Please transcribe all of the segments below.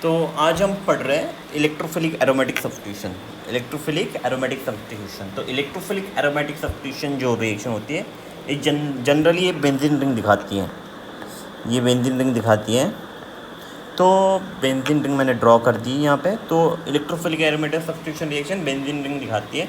तो आज हम पढ़ रहे हैं electrophilic aromatic substitution. Electrophilic aromatic substitution, तो इलेक्ट्रोफिलिक एरोमेटिक सब्स्टिट्यूशन जो रिएक्शन होती है ये जनरली ये बेंजीन रिंग दिखाती है। ये बेंजीन रिंग दिखाती है, तो बेंजीन रिंग मैंने ड्रॉ कर दी यहाँ पे। तो electrophilic aromatic substitution reaction benzene ring दिखाती है।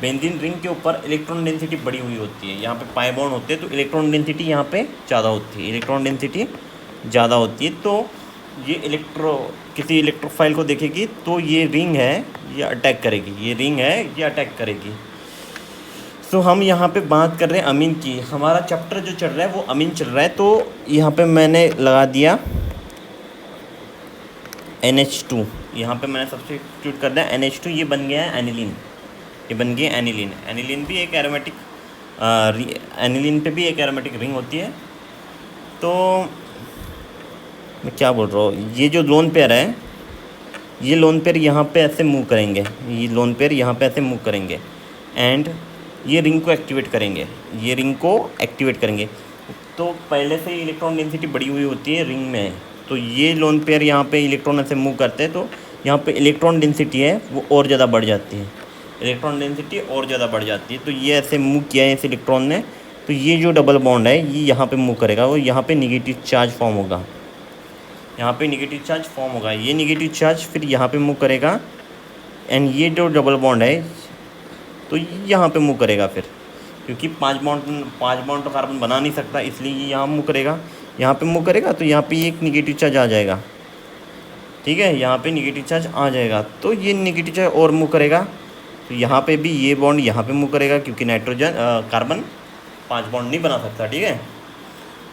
बेंजीन रिंग के ऊपर इलेक्ट्रॉन डेंसिटी बड़ी हुई होती है, यहाँ पे पाई बॉन्ड होते हैं, तो इलेक्ट्रॉन डेंसिटी यहाँ पे ज़्यादा होती है, इलेक्ट्रॉन डेंसिटी ज़्यादा होती है। तो ये किसी इलेक्ट्रोफाइल को देखेगी तो ये रिंग है, ये अटैक करेगी, ये रिंग है, ये अटैक करेगी। तो हम यहाँ पे बात कर रहे हैं अमीन की। हमारा चैप्टर जो चल रहा है वो अमीन चल रहा है। तो यहाँ पे मैंने लगा दिया NH2, यहाँ पे मैंने सब्स्टिट्यूट कर दिया NH2, ये बन गया है एनिलीन, ये बन गया एनिलीन। एनिलीन भी एक एरोमेटिक एनिलीन पे भी एक एरोमेटिक रिंग होती है। तो मैं क्या बोल रहा हूँ, ये जो लोन पेयर है, ये लोन पेयर यहाँ पे ऐसे मूव करेंगे, ये लोन पेयर यहाँ पे ऐसे मूव करेंगे एंड ये रिंग को एक्टिवेट करेंगे, ये रिंग को एक्टिवेट करेंगे। तो पहले से ही इलेक्ट्रॉन डेंसिटी बढ़ी हुई होती है रिंग में, तो ये लोन पेयर यहाँ पे इलेक्ट्रॉन ऐसे मूव करते हैं, तो यहाँ पे इलेक्ट्रॉन डेंसिटी है वो और ज़्यादा बढ़ जाती है, इलेक्ट्रॉन डेंसिटी और ज़्यादा बढ़ जाती है। तो ये ऐसे मूव किया है इस इलेक्ट्रॉन ने, तो ये जो डबल बॉन्ड है ये यहाँ पे मूव करेगा, वो यहाँ पे निगेटिव चार्ज फॉर्म होगा, यहाँ पे निगेटिव चार्ज फॉर्म होगा। ये निगेटिव चार्ज फिर यहाँ पे मूव करेगा एंड ये जो डबल बॉन्ड है तो यहाँ पे मूव करेगा फिर, क्योंकि पांच बॉन्ड तो कार्बन बना नहीं सकता, इसलिए ये यहाँ मूव करेगा, यहाँ पे मूव करेगा, तो यहाँ पे एक निगेटिव चार्ज आ जाएगा। ठीक है, यहाँ पे निगेटिव चार्ज आ जाएगा, तो ये निगेटिव चार्ज और मूव करेगा, तो यहाँ पे भी ये बॉन्ड यहाँ पे मूव करेगा, क्योंकि कार्बन 5 बॉन्ड नहीं बना सकता। ठीक है,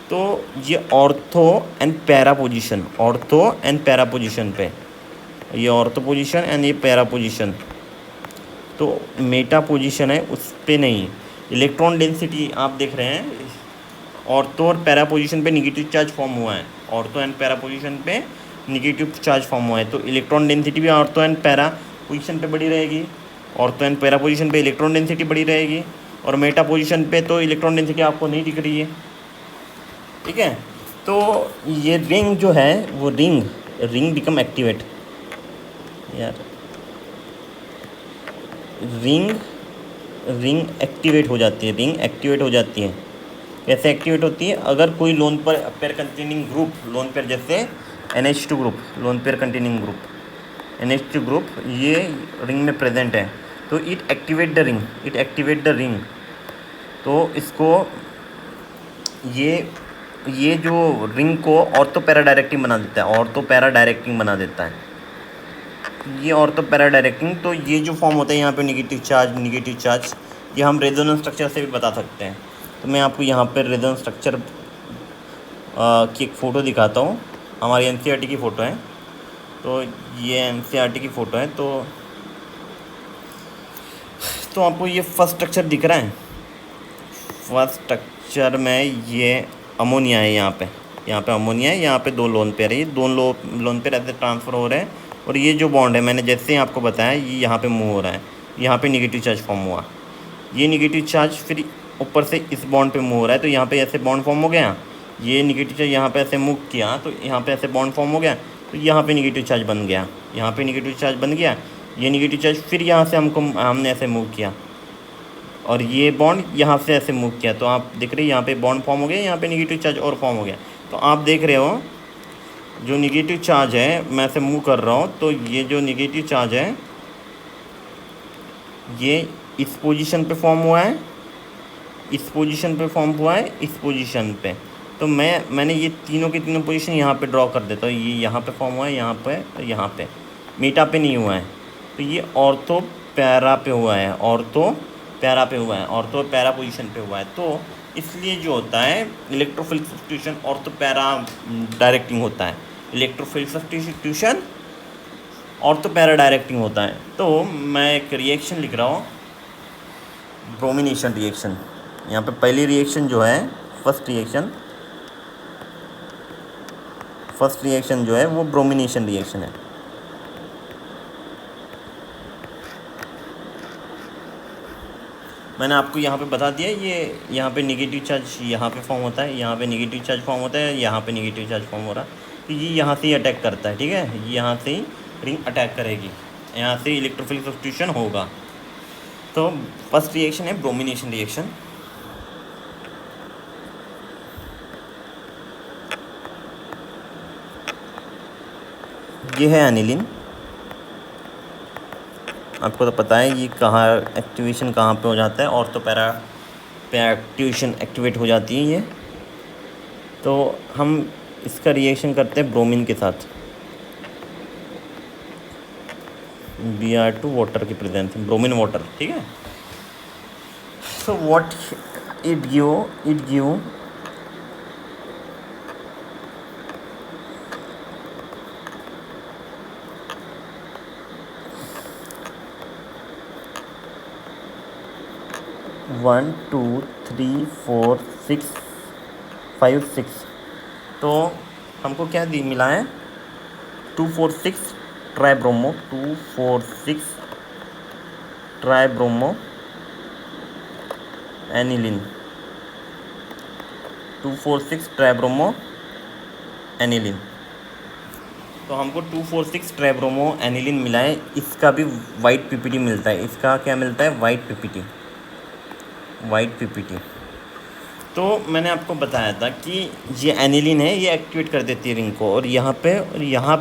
तो ये ortho and para position, ortho and para position पे, ये ऑर्थो पोजीशन एंड ये पैरा पोजीशन, तो मेटा पोजीशन है उस पे नहीं। इलेक्ट्रॉन डेंसिटी आप देख रहे हैं, ऑर्थो और पैरा पोजीशन पे निगेटिव चार्ज फॉर्म हुआ है, ऑर्थो एंड पैरा पोजीशन पे निगेटिव चार्ज फॉर्म हुआ है, तो इलेक्ट्रॉन डेंसिटी भी ऑर्थो एंड पैरा पोजीशन पे बढ़ी रहेगी, ऑर्थो एंड पैरा पोजीशन पे इलेक्ट्रॉन डेंसिटी बढ़ी रहेगी, और मेटा पोजीशन पे तो इलेक्ट्रॉन डेंसिटी आपको नहीं दिख रही है। ठीक है, तो ये रिंग जो है वो रिंग बिकम एक्टिवेट, यार रिंग एक्टिवेट हो जाती है, रिंग एक्टिवेट हो जाती है। कैसे एक्टिवेट होती है, अगर कोई lone pair containing group, lone pair जैसे NH2 group, lone pair containing group NH2 group ये रिंग में प्रेजेंट है, तो इट एक्टिवेट द रिंग, तो इसको ये जो रिंग को ऑर्थो पैरा डायरेक्टिंग बना देता है, ऑर्थो पैरा डायरेक्टिंग बना देता है, ये ऑर्थो पैरा डायरेक्टिंग। तो ये जो फॉर्म होता है यहाँ पे निगेटिव चार्ज, ये हम रेजोनेंस स्ट्रक्चर से भी बता सकते हैं। तो मैं आपको यहाँ पे रेजोनेंस स्ट्रक्चर की एक फ़ोटो दिखाता हूँ, हमारी NCERT की फ़ोटो है, तो ये NCERT की फ़ोटो है। तो आपको ये फर्स्ट स्ट्रक्चर दिख रहा है, फर्स्ट स्ट्रक्चर में ये अमोनिया है, यहाँ पे अमोनिया है, यहाँ पे 2 लोन पेयर है, ये 2 लोन पेयर ऐसे ट्रांसफ़र हो रहे हैं, और ये जो बॉन्ड है मैंने जैसे ही आपको बताया ये यहाँ पे मूव हो रहा है, यहाँ पे निगेटिव चार्ज फॉर्म हुआ, ये निगेटिव चार्ज फिर ऊपर से इस बॉन्ड पे मूव हो रहा है, तो यहाँ पे ऐसे बॉन्ड फॉर्म हो गया, ये निगेटिव चार्ज यहाँ पे ऐसे मूव किया, तो यहाँ पे ऐसे बॉन्ड फॉर्म हो गया, तो यहाँ पे निगेटिव चार्ज बन गया, यहाँ पे निगेटिव चार्ज बन गया, ये निगेटिव चार्ज फिर यहाँ से हमने ऐसे मूव किया, और ये बॉन्ड यहाँ से ऐसे मूव किया, तो आप देख रहे हैं यहाँ पे बॉन्ड फॉर्म हो गया, यहाँ पे निगेटिव चार्ज और फॉर्म हो गया। तो आप देख रहे हो जो निगेटिव चार्ज है, मैं ऐसे मूव कर रहा हूँ, तो ये जो निगेटिव चार्ज है ये इस पोजीशन पे फॉर्म हुआ है, इस पोजीशन पे फॉर्म हुआ है, इस पोजीशन पे। तो मैंने ये तीनों की तीनों पोजीशन यहाँ पे ड्रॉ कर देता हूँ, ये यहाँ पे फॉर्म हुआ है, यहाँ पे, तो यहाँ पे, मेटा पे नहीं हुआ है, तो ये ऑर्थो पैरा पे हुआ है, ऑर्थो पैरा पे हुआ है, ऑर्थो पैरा पोजीशन पे हुआ है। तो इसलिए जो होता है electrophilic substitution ortho para directing होता है, electrophilic substitution ortho para directing होता है। तो मैं एक रिएक्शन लिख रहा हूँ, ब्रोमिनेशन रिएक्शन। यहाँ पे पहली रिएक्शन जो है, फर्स्ट रिएक्शन जो है वो ब्रोमिनेशन रिएक्शन है। मैंने आपको यहाँ पे बता दिया, ये यहाँ पे निगेटिव चार्ज यहाँ पे फॉर्म होता है, यहाँ पे निगेटिव चार्ज फॉर्म होता है, यहाँ पे निगेटिव चार्ज फॉर्म हो रहा है, तो ये यहाँ से ही अटैक करता है, ठीक है, ये यहाँ से ही रिंग अटैक करेगी, यहाँ से इलेक्ट्रोफिलिक सब्स्टिट्यूशन होगा। तो फर्स्ट रिएक्शन है ब्रोमिनेशन रिएक्शन। ये है एनिलीन, आपको तो पता है ये कहाँ एक्टिवेशन कहाँ पे हो जाता है, ऑर्थो पैरा पे एक्टिवेशन एक्टिवेट हो जाती है ये। तो हम इसका रिएक्शन करते हैं ब्रोमीन के साथ, Br2 वाटर की प्रेजेंस में, ब्रोमीन वाटर, ठीक है। So what it give 1 2 3 4 6 5 6। तो हमको क्या मिला है 246 tribromo, 246 tribromo aniline, 246 tribromo aniline. तो हमको 246 ट्राइब्रोमो एनिलीन मिला है। इसका भी वाइट पीपीटी मिलता है। इसका क्या मिलता है? White PPT, white PPT. तो मैंने आपको बताया था कि ये एनिलीन है, ये एक्टिवेट कर देती है रिंग को, और यहाँ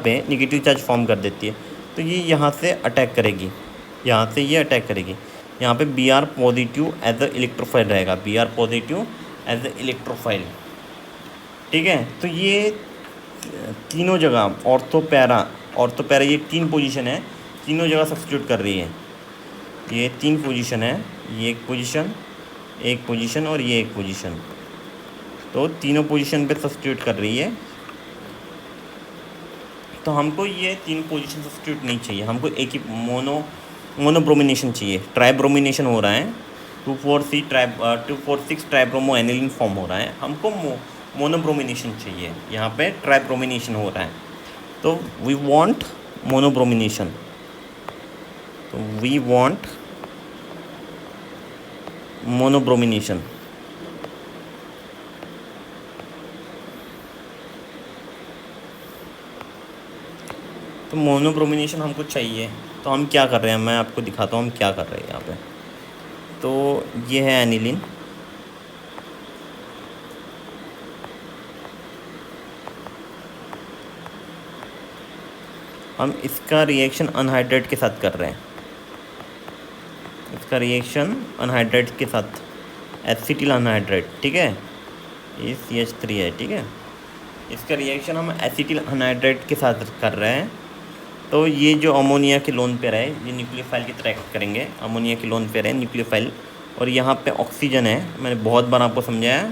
पे निगेटिव चार्ज फॉर्म कर देती है। तो ये यहाँ से अटैक करेगी, यहाँ से ये अटैक करेगी। यहाँ पे Br positive as a electrophile रहेगा, Br positive as a electrophile, ठीक है। तो ये तीनों जगह ऑर्थो पैरा ये 3 पोजीशन है, तीनों जगह सब्स्टिट्यूट कर रही है। ये 3 पोजीशन है, ये एक पोजीशन और ये एक पोजीशन। तो तीनों पोजीशन पे सब्स्टिट्यूट कर रही है। तो हमको ये 3 पोजीशन सब्स्टिट्यूट नहीं चाहिए, हमको एक ही मोनोब्रोमिनेशन चाहिए। ट्राइब्रोमिनेशन हो रहा है, 246 ट्राइब्रोमो एनिलीन फॉर्म हो रहा है, हमको मोनोब्रोमिनेशन चाहिए। यहाँ पे ट्राइब्रोमिनेशन हो रहा है, तो वी वांट मोनोब्रोमिनेशन। तो वी वांट मोनोब्रोमिनेशन। तो मोनोब्रोमिनेशन हमको चाहिए, तो हम क्या कर रहे हैं, मैं आपको दिखाता हूँ हम क्या कर रहे हैं यहाँ पे। तो ये है एनिलीन, हम इसका रिएक्शन अनहाइड्रेट के साथ कर रहे हैं। इसका रिएक्शन अनहाइड्रेट के साथ, एसिटिल अनहाइड्रेट, ठीक है, ये CH3 है, ठीक है। इसका रिएक्शन हम एसिटिल अनहाइड्रेट के साथ कर रहे हैं। तो ये जो अमोनिया के लोन पेयर है, ये न्यूक्लियोफाइल की तरह एक्ट करेंगे। अमोनिया के लोन पेयर है न्यूक्लियोफाइल, और यहाँ पे ऑक्सीजन है, मैंने बहुत बार आपको समझाया।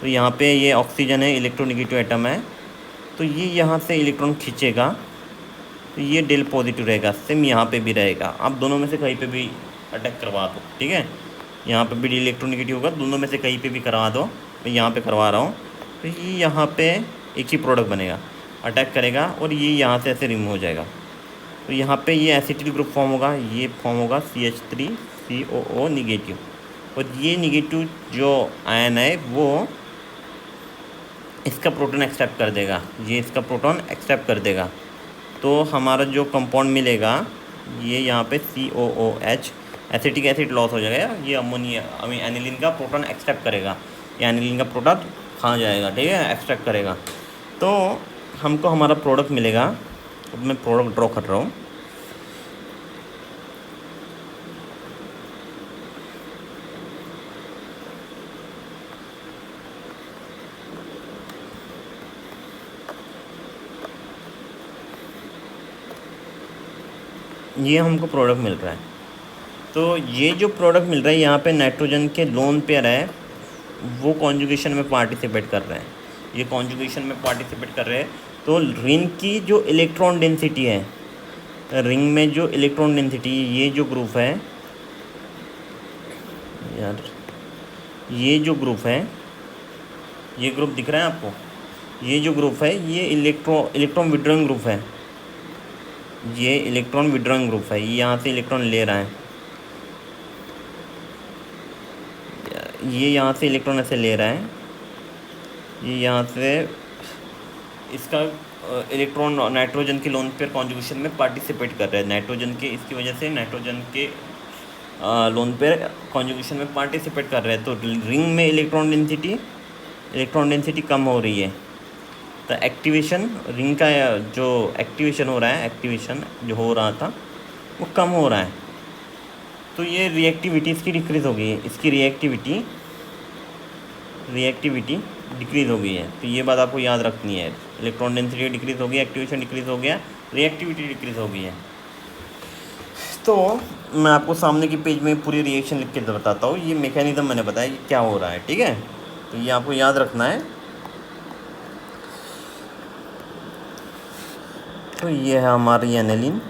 तो यहाँ पे ये ऑक्सीजन है, इलेक्ट्रोनेगेटिव एटम है। तो ये यहाँ से इलेक्ट्रॉन खींचेगा, तो ये डेल पॉजिटिव रहेगा, सेम यहाँ पे भी रहेगा। आप दोनों में से कहीं पे भी अटैक करवा दो, ठीक है। यहाँ पे भी डेल इलेक्ट्रोनेगेटिव होगा, दोनों में से कहीं पे भी करवा दो। मैं यहाँ पे करवा रहा हूँ, तो ये यहाँ पे एक ही प्रोडक्ट बनेगा, अटैक करेगा, और ये यहाँ से ऐसे रिमूव हो जाएगा। तो यहाँ पे ये एसिटिल ग्रुप फॉर्म होगा, ये फॉर्म होगा CH3COO निगेटिव, और ये निगेटिव जो आयन है वो इसका प्रोटॉन एक्सेप्ट कर देगा, ये इसका प्रोटॉन एक्सेप्ट कर देगा। तो हमारा जो कंपाउंड मिलेगा, ये यहाँ पे COOH, एसिटिक एसिड लॉस हो जाएगा। ये अमोनिया एनिलीन का प्रोटॉन एक्सेप्ट करेगा, ये एनिलीन का प्रोडक्ट खा जाएगा, ठीक है, एक्सट्रैक्ट करेगा। तो हमको हमारा प्रोडक्ट मिलेगा। अब मैं प्रोडक्ट ड्रॉ कर रहा हूँ। ये हमको प्रोडक्ट मिल रहा है। तो ये जो प्रोडक्ट मिल रहा है, यहाँ पे नाइट्रोजन के लोन पेयर है, वो कॉन्जुगेशन में पार्टिसिपेट कर रहे हैं, ये कॉन्जुगेशन में पार्टिसिपेट कर रहे हैं। तो रिंग की जो इलेक्ट्रॉन डेंसिटी है, रिंग में जो इलेक्ट्रॉन डेंसिटी, ये जो ग्रुप है यार, ये जो ग्रुप है, ये ग्रुप दिख रहा है आपको, ये जो ग्रुप है, ये इलेक्ट्रॉन विड्रॉइंग ग्रुप है, ये इलेक्ट्रॉन विड्रॉइंग ग्रुप है। ये यहाँ से इलेक्ट्रॉन ले रहा है, ये यहाँ से इलेक्ट्रॉन ऐसे ले रहा है, ये यहाँ से इसका इलेक्ट्रॉन नाइट्रोजन के लोन पेयर कॉन्जुगेशन में पार्टिसिपेट कर रहे हैं, नाइट्रोजन के, इसकी वजह से नाइट्रोजन के लोन पेयर कॉन्जुगेशन में पार्टिसिपेट कर रहे हैं, तो रिंग में इलेक्ट्रॉन डेंसिटी कम हो रही है। तो एक्टिवेशन, रिंग का जो एक्टिवेशन हो रहा है, एक्टिवेशन जो हो रहा था वो कम हो रहा है। तो ये रिएक्टिविटी इसकी डिक्रीज़ हो गई है, इसकी रिएक्टिविटी डिक्रीज़ हो गई है। तो ये बात आपको याद रखनी है, इलेक्ट्रॉन डेंसिटी डिक्रीज़ हो गई, एक्टिवेशन डिक्रीज़ हो गया, रिएक्टिविटी डिक्रीज़ हो गई है। तो मैं आपको सामने की पेज में पूरी रिएक्शन लिख के बताता हूँ, ये मैकेनिज़्म मैंने बताया कि क्या हो रहा है, ठीक है। तो ये आपको याद रखना है। तो ये है हमारी एनिलीन,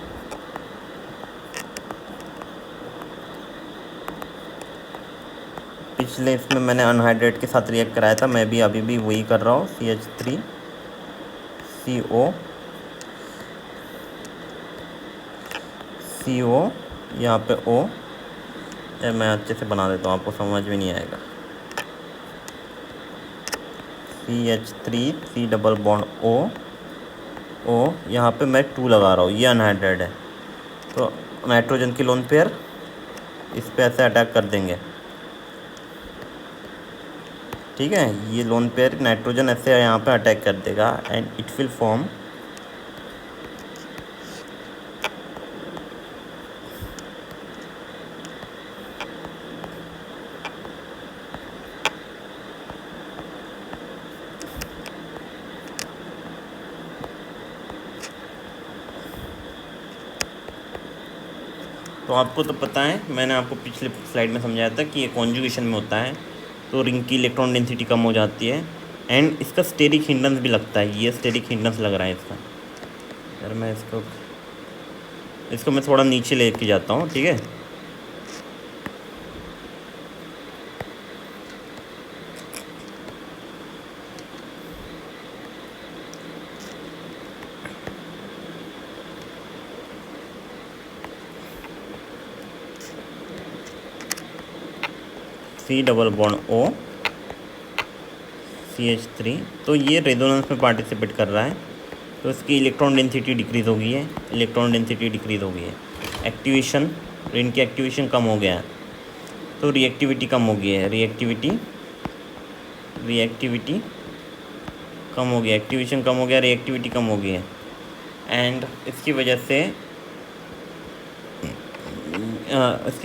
पिछले इसमें मैंने अनहाइड्रेट के साथ रिएक्ट कराया था, मैं भी अभी भी वही कर रहा हूँ, CH3CO यहाँ पे O, मैं अच्छे से बना देता हूँ, आपको समझ में नहीं आएगा। CH3 C double bond O, यहाँ पे मैं 2 लगा रहा हूँ, ये अनहाइड्रेट है। तो नाइट्रोजन की लोन पेयर इस पे ऐसे अटैक कर देंगे, ठीक है। ये लोन पेयर नाइट्रोजन ऐसे यहाँ पे अटैक कर देगा एंड इट विल फॉर्म तो आपको तो पता है, मैंने आपको पिछले स्लाइड में समझाया था कि ये कॉन्जुगेशन में होता है तो रिंग की इलेक्ट्रॉन डेंसिटी कम हो जाती है एंड इसका स्टेरिक हिंडरेंस भी लगता है। ये स्टेरिक हिंडरेंस लग रहा है इसका, अगर मैं इसको मैं थोड़ा नीचे लेके जाता हूँ, ठीक है। C double bond O CH3, तो ये रेजोनेंस में पार्टिसिपेट कर रहा है, तो इसकी इलेक्ट्रॉन डेंसिटी डिक्रीज़ हो गई है, एक्टिवेशन, रिंग की एक्टिवेशन कम हो गया है, तो रिएक्टिविटी कम हो गई है, रिएक्टिविटी कम हो गया, एक्टिवेशन कम हो गया, रिएक्टिविटी कम हो गई है। एंड इसकी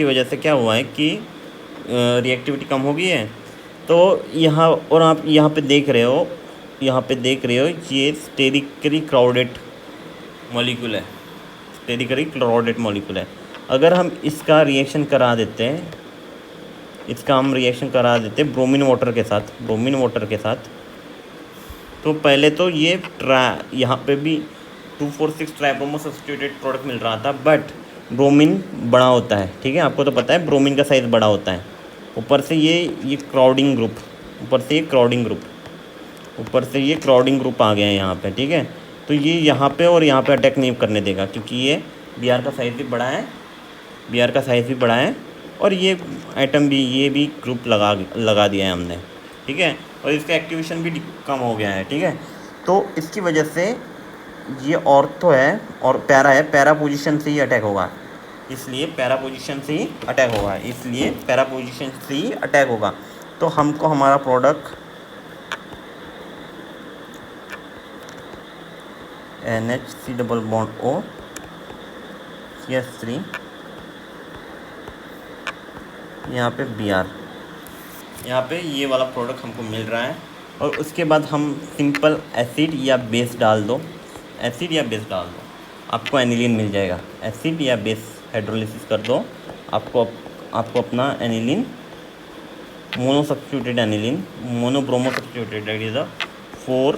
वजह से क्या हुआ है कि रिएक्टिविटी कम हो गई है। तो यहाँ, और आप यहाँ पे देख रहे हो, ये स्टेरिकली क्राउडेड मॉलिक्यूल है। अगर हम इसका रिएक्शन करा देते ब्रोमीन वाटर के साथ, तो पहले तो ये यहाँ पे भी 2,4,6 ट्राइब्रोमो सब्स्टिट्यूटेड प्रोडक्ट मिल रहा था, बट ब्रोमीन बड़ा होता है, ठीक है। आपको तो पता है ब्रोमीन का साइज़ बड़ा होता है। ऊपर से ये क्राउडिंग ग्रुप आ गया है यहाँ पे, ठीक है। तो ये यहाँ पे और यहाँ पे अटैक नहीं करने देगा, क्योंकि ये Br का साइज़ भी बड़ा है, और ये आइटम भी, ये भी ग्रुप लगा दिया है हमने, ठीक है। और इसका एक्टिवेशन भी कम हो गया है, ठीक है। तो इसकी वजह से ये ऑर्थो है और पैरा पोजीशन से ही अटैक होगा, इसलिए पैरा पोजीशन से ही अटैक होगा। तो हमको हमारा product NH3 double bond O CH3, यहाँ पे Br, यहाँ पे ये वाला प्रोडक्ट हमको मिल रहा है। और उसके बाद हम सिंपल एसिड या बेस डाल दो, आपको एनिलीन मिल जाएगा। एसिड या बेस हाइड्रोलिसिस कर दो, आपको अपना aniline, mono bromo substituted, that is 4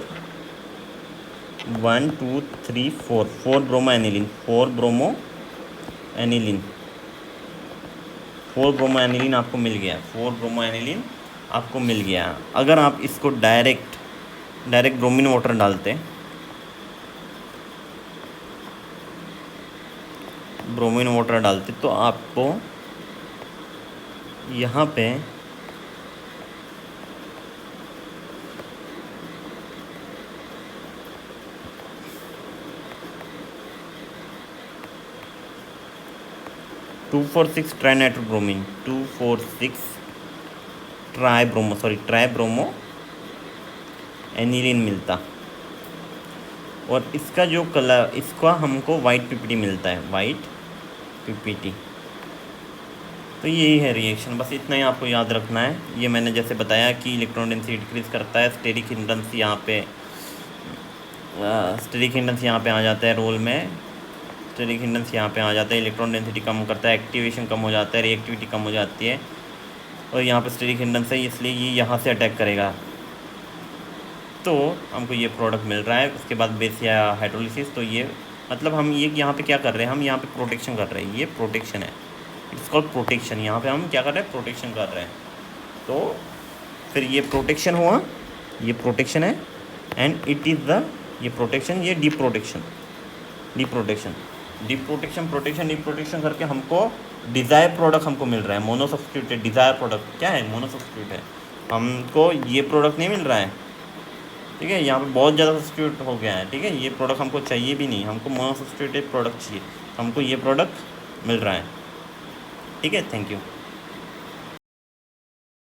bromo aniline आपको मिल गया, 4 ब्रोमो एनिलीन आपको मिल गया। अगर आप इसको डायरेक्ट ब्रोमीन वाटर डालते, तो आपको यहाँ पे 246 ट्राइनाइट्रोब्रोमीन, 246 ट्राइब्रोमो एनिलीन मिलता। और इसका जो कलर, इसका हमको वाइट पीपीटी मिलता है, वाइट पीपीटी। तो यही है रिएक्शन, बस इतना ही आपको याद रखना है। ये मैंने जैसे बताया कि इलेक्ट्रॉन डेंसिटी डिक्रीज़ करता है, स्टेरिक हिंड्रेंस यहाँ पे आ जाता है रोल में, स्टेरिक हिंड्रेंस यहाँ पे आ जाता है, इलेक्ट्रॉन डेंसिटी कम करता है, एक्टिवेशन कम हो जाता है, रिएक्टिविटी कम हो जाती है। और यहाँ पे स्टेरिक हिंड्रेंस है, इसलिए ये यहाँ से अटैक करेगा, तो हमको ये प्रोडक्ट मिल रहा है। उसके बाद बेस या हाइड्रोलिसिस, तो ये मतलब हम ये यहाँ पे क्या कर रहे हैं, हम यहाँ पे प्रोटेक्शन कर रहे हैं, ये प्रोटेक्शन है, इट्स कॉल्ड प्रोटेक्शन। यहाँ पे हम क्या कर रहे हैं, प्रोटेक्शन कर रहे हैं। तो फिर ये प्रोटेक्शन हुआ, ये प्रोटेक्शन है, एंड इट इज़ द, ये प्रोटेक्शन, ये डी प्रोटेक्शन करके हमको डिज़ायर प्रोडक्ट हमको मिल रहा है, मोनोसब्स्टिट्यूटेड डिज़ायर प्रोडक्ट। क्या है, मोनोसब्स्टिट्यूट है, हमको ये प्रोडक्ट नहीं मिल रहा है, ठीक है। यहाँ पे बहुत ज़्यादा सब्स्टिट्यूट हो गया है, ठीक है। ये प्रोडक्ट हमको चाहिए भी नहीं, हमको मोनोसब्स्टिट्यूटेड प्रोडक्ट चाहिए, हमको ये प्रोडक्ट मिल रहा है, ठीक है। Thank you.